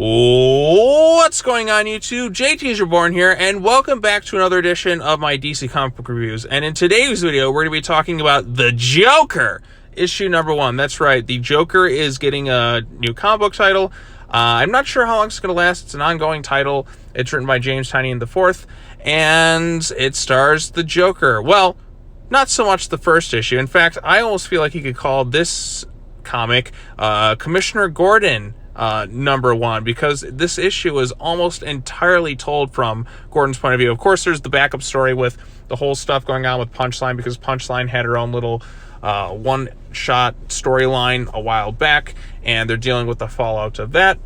What's going on, YouTube? JT's Reborn here, and welcome back to another edition of my DC comic book reviews. And in today's video, we're going to be talking about The Joker, issue number 1. That's right, The Joker is getting a new comic book title. I'm not sure how long it's going to last. It's an ongoing title. It's written by James Tynion IV, and it stars the Joker. Well, not so much the first issue. In fact, I almost feel like you could call this comic Commissioner Gordon number 1, because this issue is almost entirely told from Gordon's point of view. Of course, there's the backup story with the whole stuff going on with Punchline, because Punchline had her own little one-shot storyline a while back, and they're dealing with the fallout of that.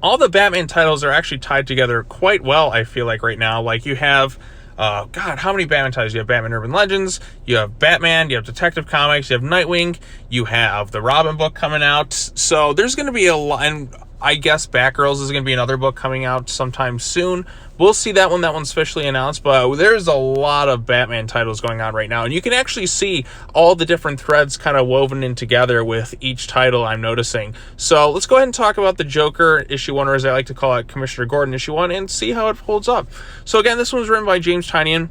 All the Batman titles are actually tied together quite well, I feel like, right now. Like, you have God, how many Batman titles? You have Batman Urban Legends, you have Batman, you have Detective Comics, you have Nightwing, you have the Robin book coming out. So there's going to be a lot, and I guess Batgirls is going to be another book coming out sometime soon. We'll see that when that one's officially announced, but there's a lot of Batman titles going on right now, and you can actually see all the different threads kind of woven in together with each title, I'm noticing. So let's go ahead and talk about the Joker, issue 1, or as I like to call it, Commissioner Gordon, issue 1, and see how it holds up. So again, this one was written by James Tynion.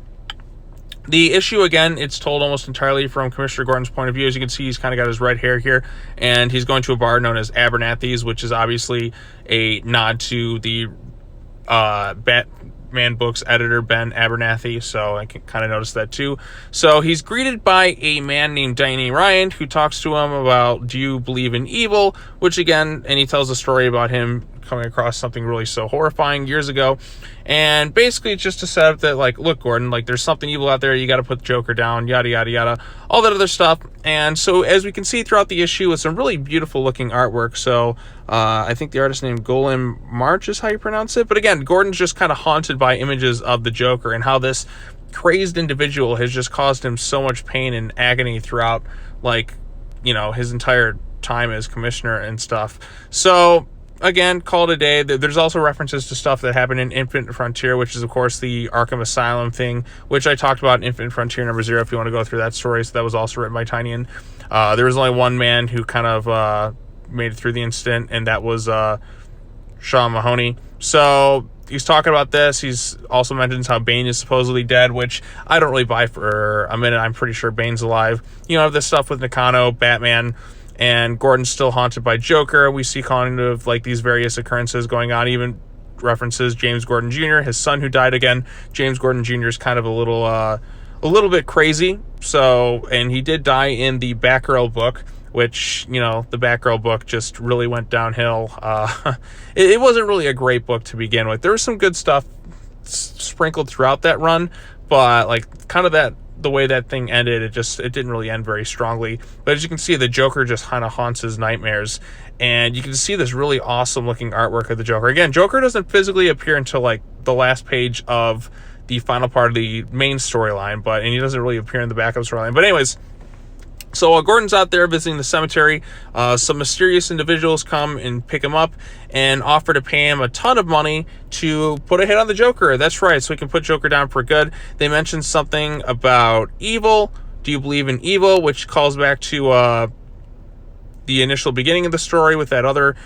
The issue, again, it's told almost entirely from Commissioner Gordon's point of view. As you can see, he's kind of got his red hair here, and he's going to a bar known as Abernathy's, which is obviously a nod to the Batman books editor Ben Abernathy, so I can kind of notice that too. So he's greeted by a man named Danny Ryan, who talks to him about, do you believe in evil? Which again, and he tells a story about him coming across something really so horrifying years ago, and basically it's just to set up that, like, look, Gordon, like, there's something evil out there, you got to put the Joker down, yada yada yada, all that other stuff. And so as we can see throughout the issue, with some really beautiful looking artwork. So I think the artist named Golem March is how you pronounce it, but again, Gordon's just kind of haunted by images of the Joker and how this crazed individual has just caused him so much pain and agony throughout, like, you know, his entire time as commissioner and stuff. So again, call it a day. There's also references to stuff that happened in Infinite Frontier, which is, of course, the Arkham Asylum thing, which I talked about in Infinite Frontier number 0 if you want to go through that story. So that was also written by Tynion. There was only one man who kind of made it through the incident, and that was Sean Mahoney. So he's talking about this. He's also mentions how Bane is supposedly dead, which I don't really buy for a minute. I'm pretty sure Bane's alive. You know, this stuff with Nakano, Batman, and Gordon's still haunted by Joker. We see kind of like these various occurrences going on, even references James Gordon Jr., his son who died again. James Gordon Jr. is kind of a little bit crazy. So, and he did die in the Batgirl book, which, you know, the Batgirl book just really went downhill. It wasn't really a great book to begin with. There was some good stuff sprinkled throughout that run, but like kind of the way that thing ended, it didn't really end very strongly. But as you can see, the Joker just kind of haunts his nightmares, and you can see this really awesome looking artwork of the Joker. Again, Joker doesn't physically appear until like the last page of the final part of the main storyline, and he doesn't really appear in the backup storyline. But anyways, so while Gordon's out there visiting the cemetery, some mysterious individuals come and pick him up and offer to pay him a ton of money to put a hit on the Joker. That's right, so he can put Joker down for good. They mention something about evil. Do you believe in evil? Which calls back to the initial beginning of the story with that other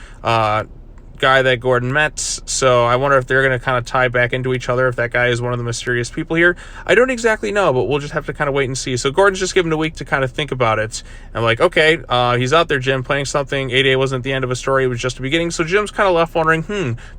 guy that Gordon met. So I wonder if they're going to kind of tie back into each other, if that guy is one of the mysterious people here. I don't exactly know, but we'll just have to kind of wait and see. So Gordon's just given a week to kind of think about it. And like, okay, he's out there, Jim, planning something. 8A wasn't the end of a story, it was just the beginning. So Jim's kind of left wondering,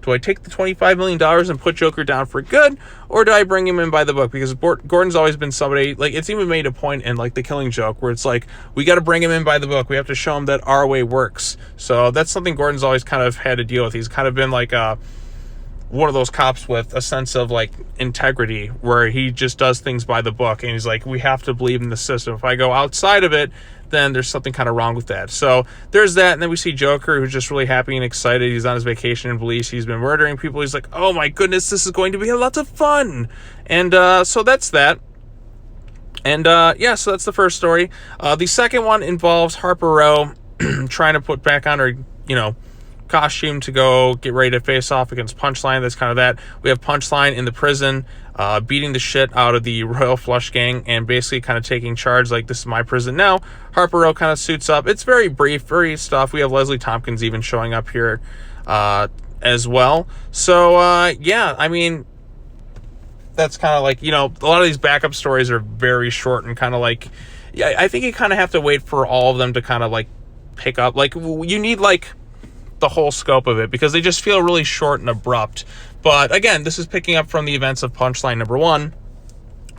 do I take the $25 million and put Joker down for good, or do I bring him in by the book? Because Gordon's always been somebody, like, it's even made a point in like The Killing Joke where it's like, we got to bring him in by the book. We have to show him that our way works. So that's something Gordon's always kind of had to deal with. He's kind of been like one of those cops with a sense of like integrity, where he just does things by the book, and he's like, we have to believe in the system. If I go outside of it, then there's something kind of wrong with that. So there's that. And then we see Joker, who's just really happy and excited. He's on his vacation in Belize. He's been murdering people. He's like, oh my goodness, this is going to be a lot of fun. And so that's that. And yeah, so that's the first story. The second one involves Harper Row trying to put back on her, you know, costume to go get ready to face off against Punchline. That's kind of that. We have Punchline in the prison beating the shit out of the Royal Flush Gang and basically kind of taking charge, like, this is my prison now. Harper Row kind of suits up. It's very brief, very stuff. We have Leslie Tompkins even showing up here as well. So, yeah, I mean, that's kind of like, a lot of these backup stories are very short and kind of like, yeah, I think you kind of have to wait for all of them to kind of like pick up. Like, you need like the whole scope of it because they just feel really short and abrupt. But again, this is picking up from the events of Punchline number 1,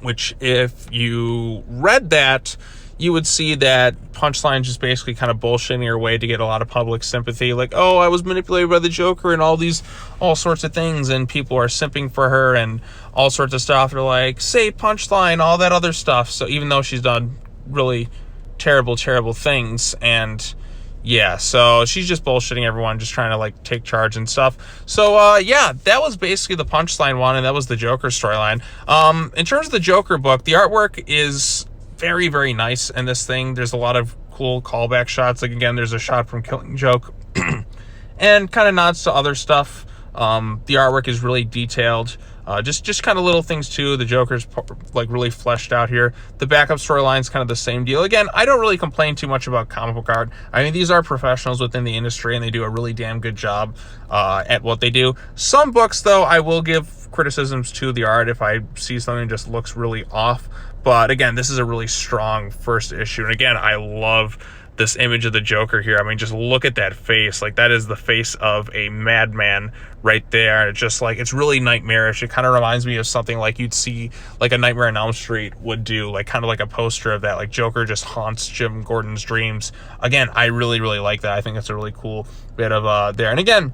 which if you read that, you would see that Punchline just basically kind of bullshitting her way to get a lot of public sympathy. Like, oh, I was manipulated by the Joker and all sorts of things, and people are simping for her and all sorts of stuff. They're like, say Punchline, all that other stuff. So even though she's done really terrible, terrible things, and yeah, so she's just bullshitting everyone, just trying to like take charge and stuff. So yeah, that was basically the Punchline one, and that was the Joker storyline. In terms of the Joker book, the artwork is very, very nice in this thing. There's a lot of cool callback shots. Like, again, there's a shot from Killing Joke and kind of nods to other stuff. The artwork is really detailed. Just kind of little things too. The Joker's like really fleshed out here. The backup storyline's kind of the same deal. Again, I don't really complain too much about comic book art. I mean, these are professionals within the industry and they do a really damn good job at what they do. Some books, though, I will give criticisms to the art if I see something just looks really off. But again, this is a really strong first issue. And again, I love this image of the Joker here. I mean, just look at that face. Like, that is the face of a madman right there. And it's just like, it's really nightmarish. It kind of reminds me of something like you'd see like a Nightmare on Elm Street would do, like kind of like a poster of that. Like, Joker just haunts Jim Gordon's dreams. Again, I really, really like that. I think it's a really cool bit of there. And again,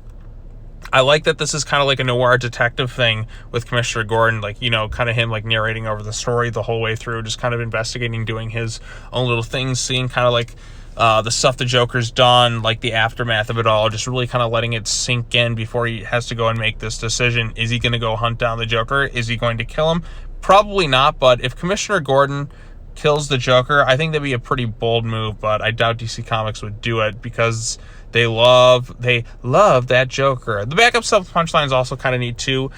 I like that this is kind of like a noir detective thing with Commissioner Gordon, like, kind of him like narrating over the story the whole way through, just kind of investigating, doing his own little things, seeing kind of like the stuff the Joker's done, like the aftermath of it all, just really kind of letting it sink in before he has to go and make this decision. Is he going to go hunt down the Joker? Is he going to kill him? Probably not, but if Commissioner Gordon kills the Joker, I think that'd be a pretty bold move, but I doubt DC Comics would do it because they love that Joker. The backup stuff, Punchline, is also kind of neat too.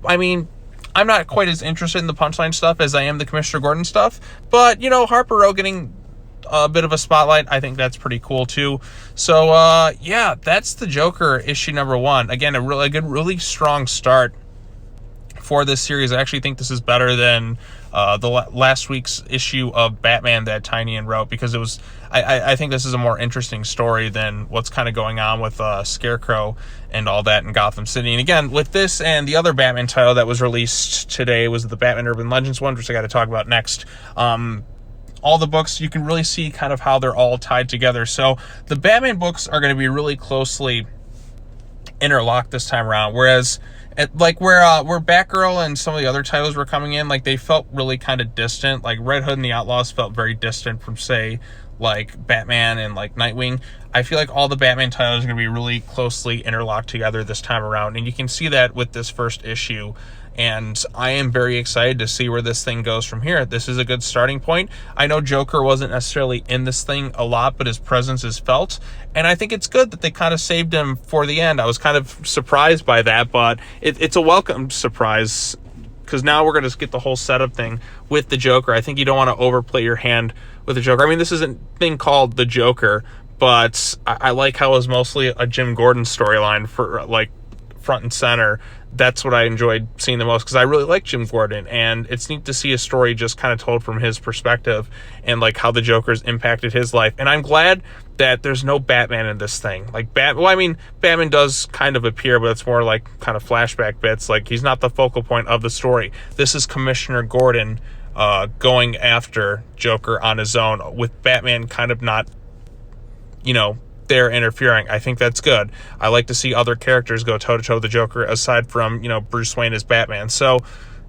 I mean, I'm not quite as interested in the Punchline stuff as I am the Commissioner Gordon stuff, but Harper Row getting a bit of a spotlight, I think that's pretty cool too. So yeah, that's the Joker issue number 1. Again, a good, really strong start for this series. I actually think this is better than the last week's issue of Batman that Tynion wrote, because it was, I think this is a more interesting story than what's kind of going on with Scarecrow and all that in Gotham City. And again, with this and the other Batman title that was released today was the Batman Urban Legends one, which I got to talk about next. All the books, you can really see kind of how they're all tied together. So the Batman books are going to be really closely interlocked this time around, whereas like where Batgirl and some of the other titles were coming in, like they felt really kind of distant. Like Red Hood and the Outlaws felt very distant from, say, like Batman and like Nightwing. I feel like all the Batman titles are going to be really closely interlocked together this time around, and you can see that with this first issue. And I am very excited to see where this thing goes from here. This is a good starting point. I know Joker wasn't necessarily in this thing a lot, but his presence is felt. And I think it's good that they kind of saved him for the end. I was kind of surprised by that, but it's a welcome surprise, because now we're going to get the whole setup thing with the Joker. I think you don't want to overplay your hand with the Joker. I mean, this is a thing called the Joker, but I like how it was mostly a Jim Gordon storyline for like front and center. That's what I enjoyed seeing the most, because I really like Jim Gordon, and it's neat to see a story just kind of told from his perspective and like how the Joker's impacted his life. And I'm glad that there's no Batman in this thing. Like Batman does kind of appear, but it's more like kind of flashback bits. Like, he's not the focal point of the story. This is Commissioner Gordon going after Joker on his own, with Batman kind of not, there interfering. I think that's good. I like to see other characters go toe-to-toe with the Joker aside from, Bruce Wayne as Batman. So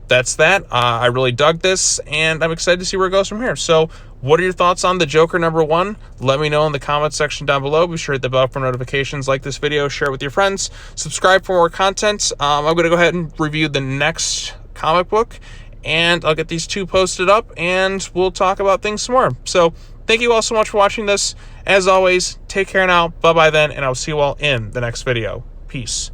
that's that. I really dug this, and I'm excited to see where it goes from here. So what are your thoughts on the Joker number 1? Let me know in the comments section down below. Be sure to hit the bell for notifications, like this video, share it with your friends, subscribe for more content. I'm going to go ahead and review the next comic book, and I'll get these 2 posted up, and we'll talk about things some more. So thank you all so much for watching this. As always, take care now. Bye-bye then, and I'll see you all in the next video. Peace.